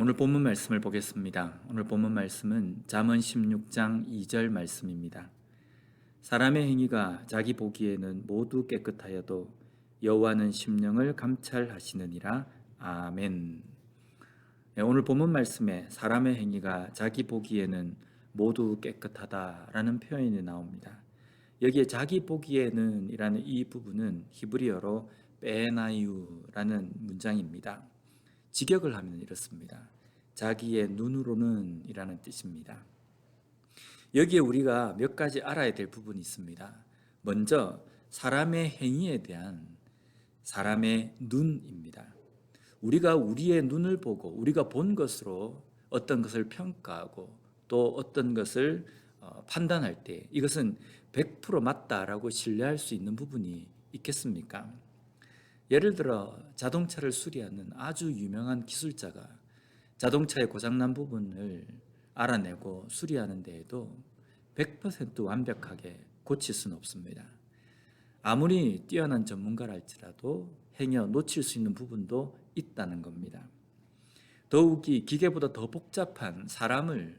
오늘 본문 말씀을 보겠습니다. 오늘 본문 말씀은 잠언 16장 2절 말씀입니다. 사람의 행위가 자기 보기에는 모두 깨끗하여도 여호와는 심령을 감찰하시느니라. 아멘. 네, 오늘 본문 말씀에 사람의 행위가 자기 보기에는 모두 깨끗하다라는 표현이 나옵니다. 여기에 자기 보기에는 이라는 이 부분은 히브리어로 베나유라는 문장입니다. 직역을 하면 이렇습니다. 자기의 눈으로는 이라는 뜻입니다. 여기에 우리가 몇 가지 알아야 될 부분이 있습니다. 먼저 사람의 행위에 대한 사람의 눈입니다. 우리가 우리의 눈을 보고 우리가 본 것으로 어떤 것을 평가하고 또 어떤 것을 판단할 때 이것은 100% 맞다라고 신뢰할 수 있는 부분이 있겠습니까? 예를 들어 자동차를 수리하는 아주 유명한 기술자가 자동차의 고장난 부분을 알아내고 수리하는 데에도 100% 완벽하게 고칠 수는 없습니다. 아무리 뛰어난 전문가랄지라도 행여 놓칠 수 있는 부분도 있다는 겁니다. 더욱이 기계보다 더 복잡한 사람을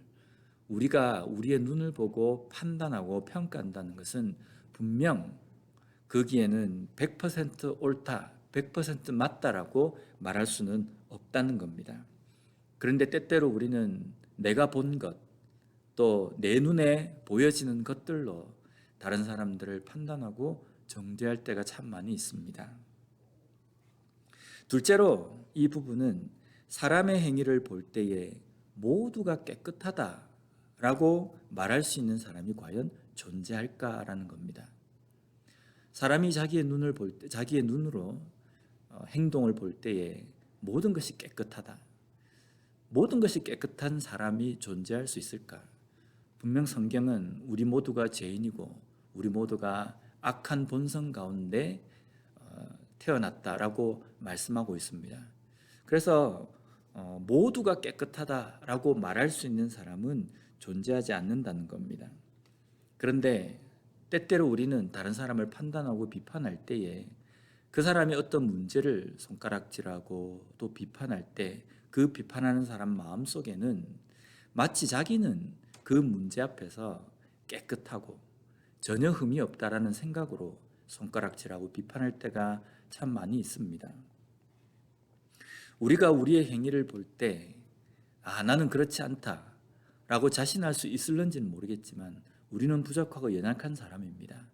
우리가 우리의 눈을 보고 판단하고 평가한다는 것은 분명 거기에는 100% 옳다, 100% 맞다라고 말할 수는 없다는 겁니다. 그런데 때때로 우리는 내가 본 것, 또 내 눈에 보여지는 것들로 다른 사람들을 판단하고 정죄할 때가 참 많이 있습니다. 둘째로 이 부분은 사람의 행위를 볼 때에 모두가 깨끗하다라고 말할 수 있는 사람이 과연 존재할까라는 겁니다. 사람이 자기의 눈을 볼 때, 자기의 눈으로 행동을 볼 때에 모든 것이 깨끗하다. 모든 것이 깨끗한 사람이 존재할 수 있을까? 분명 성경은 우리 모두가 죄인이고 우리 모두가 악한 본성 가운데 태어났다라고 말씀하고 있습니다. 그래서 모두가 깨끗하다라고 말할 수 있는 사람은 존재하지 않는다는 겁니다. 그런데 때때로 우리는 다른 사람을 판단하고 비판할 때에 그 사람이 어떤 문제를 손가락질하고 또 비판할 때 그 비판하는 사람 마음속에는 마치 자기는 그 문제 앞에서 깨끗하고 전혀 흠이 없다라는 생각으로 손가락질하고 비판할 때가 참 많이 있습니다. 우리가 우리의 행위를 볼 때 나는 그렇지 않다라고 자신할 수 있을런지는 모르겠지만 우리는 부족하고 연약한 사람입니다.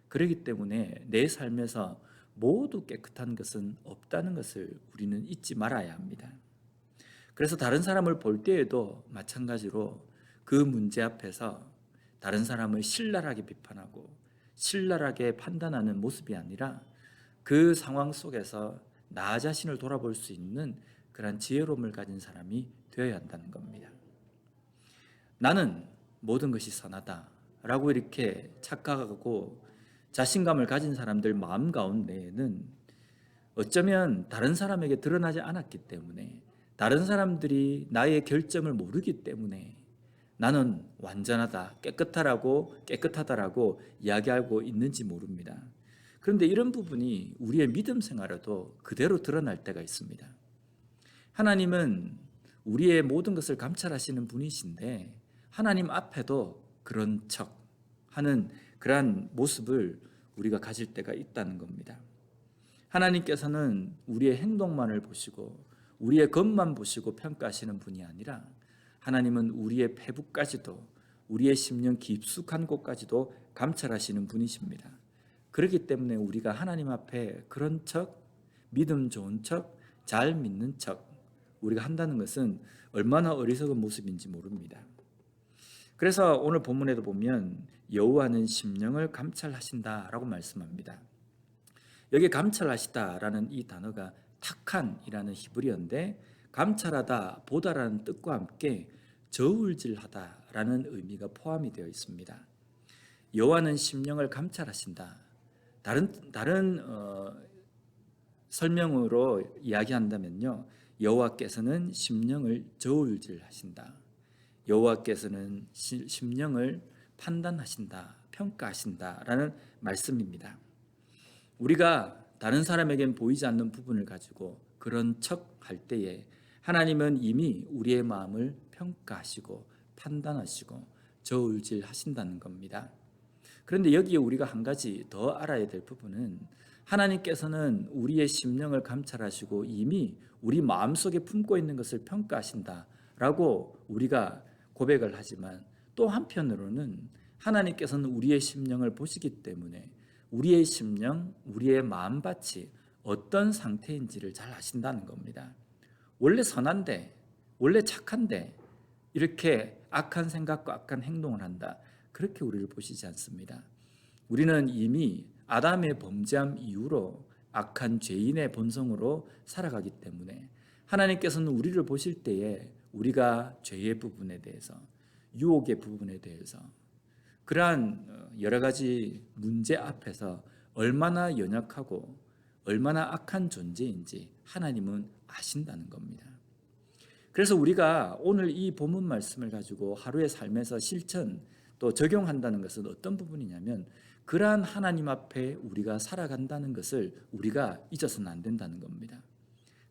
그렇기 때문에 내 삶에서 모두 깨끗한 것은 없다는 것을 우리는 잊지 말아야 합니다. 그래서 다른 사람을 볼 때에도 마찬가지로 그 문제 앞에서 다른 사람을 신랄하게 비판하고 신랄하게 판단하는 모습이 아니라 그 상황 속에서 나 자신을 돌아볼 수 있는 그런 지혜로움을 가진 사람이 되어야 한다는 겁니다. 나는 모든 것이 선하다라고 이렇게 착각하고 자신감을 가진 사람들 마음 가운데에는 어쩌면 다른 사람에게 드러나지 않았기 때문에 다른 사람들이 나의 결점을 모르기 때문에 나는 완전하다, 깨끗하다라고 이야기하고 있는지 모릅니다. 그런데 이런 부분이 우리의 믿음 생활에도 그대로 드러날 때가 있습니다. 하나님은 우리의 모든 것을 감찰하시는 분이신데 하나님 앞에도 그런 척 하는 그러한 모습을 우리가 가질 때가 있다는 겁니다. 하나님께서는 우리의 행동만을 보시고 우리의 겉만 보시고 평가하시는 분이 아니라 하나님은 우리의 배부까지도 우리의 심령 깊숙한 곳까지도 감찰하시는 분이십니다. 그렇기 때문에 우리가 하나님 앞에 그런 척, 믿음 좋은 척, 잘 믿는 척 우리가 한다는 것은 얼마나 어리석은 모습인지 모릅니다. 그래서 오늘 본문에도 보면 여호와는 심령을 감찰하신다라고 말씀합니다. 여기 감찰하시다라는 이 단어가 탁한이라는 히브리어인데 감찰하다, 보다라는 뜻과 함께 저울질하다라는 의미가 포함이 되어 있습니다. 여호와는 심령을 감찰하신다. 다른 설명으로 이야기한다면요, 여호와께서는 심령을 저울질하신다. 여호와께서는 심령을 판단하신다, 평가하신다라는 말씀입니다. 우리가 다른 사람에겐 보이지 않는 부분을 가지고 그런 척 할 때에 하나님은 이미 우리의 마음을 평가하시고 판단하시고 저울질하신다는 겁니다. 그런데 여기에 우리가 한 가지 더 알아야 될 부분은 하나님께서는 우리의 심령을 감찰하시고 이미 우리 마음속에 품고 있는 것을 평가하신다라고 우리가 고백을 하지만 또 한편으로는 하나님께서는 우리의 심령을 보시기 때문에 우리의 심령, 우리의 마음밭이 어떤 상태인지를 잘 아신다는 겁니다. 원래 선한데, 원래 착한데 이렇게 악한 생각과 악한 행동을 한다. 그렇게 우리를 보시지 않습니다. 우리는 이미 아담의 범죄함 이후로 악한 죄인의 본성으로 살아가기 때문에 하나님께서는 우리를 보실 때에 우리가 죄의 부분에 대해서, 유혹의 부분에 대해서 그러한 여러 가지 문제 앞에서 얼마나 연약하고 얼마나 악한 존재인지 하나님은 아신다는 겁니다. 그래서 우리가 오늘 이 본문 말씀을 가지고 하루의 삶에서 실천 또 적용한다는 것은 어떤 부분이냐면 그러한 하나님 앞에 우리가 살아간다는 것을 우리가 잊어서는 안 된다는 겁니다.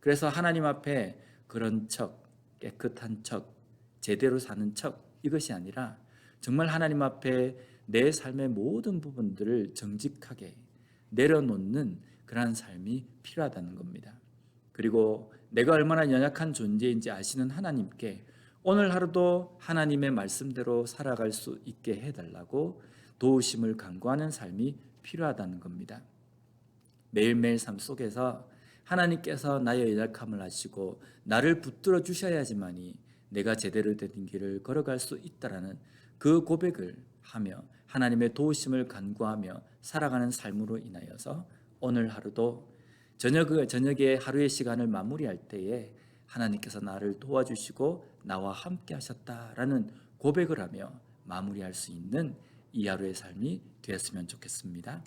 그래서 하나님 앞에 그런 척, 깨끗한 척, 제대로 사는 척 이것이 아니라 정말 하나님 앞에 내 삶의 모든 부분들을 정직하게 내려놓는 그러한 삶이 필요하다는 겁니다. 그리고 내가 얼마나 연약한 존재인지 아시는 하나님께 오늘 하루도 하나님의 말씀대로 살아갈 수 있게 해달라고 도우심을 간구하는 삶이 필요하다는 겁니다. 매일매일 삶 속에서 하나님께서 나의 연약함을 아시고 나를 붙들어 주셔야지만이 내가 제대로 된 길을 걸어갈 수 있다라는 그 고백을 하며 하나님의 도우심을 간구하며 살아가는 삶으로 인하여서 오늘 하루도 저녁에 하루의 시간을 마무리할 때에 하나님께서 나를 도와주시고 나와 함께 하셨다라는 고백을 하며 마무리할 수 있는 이 하루의 삶이 되었으면 좋겠습니다.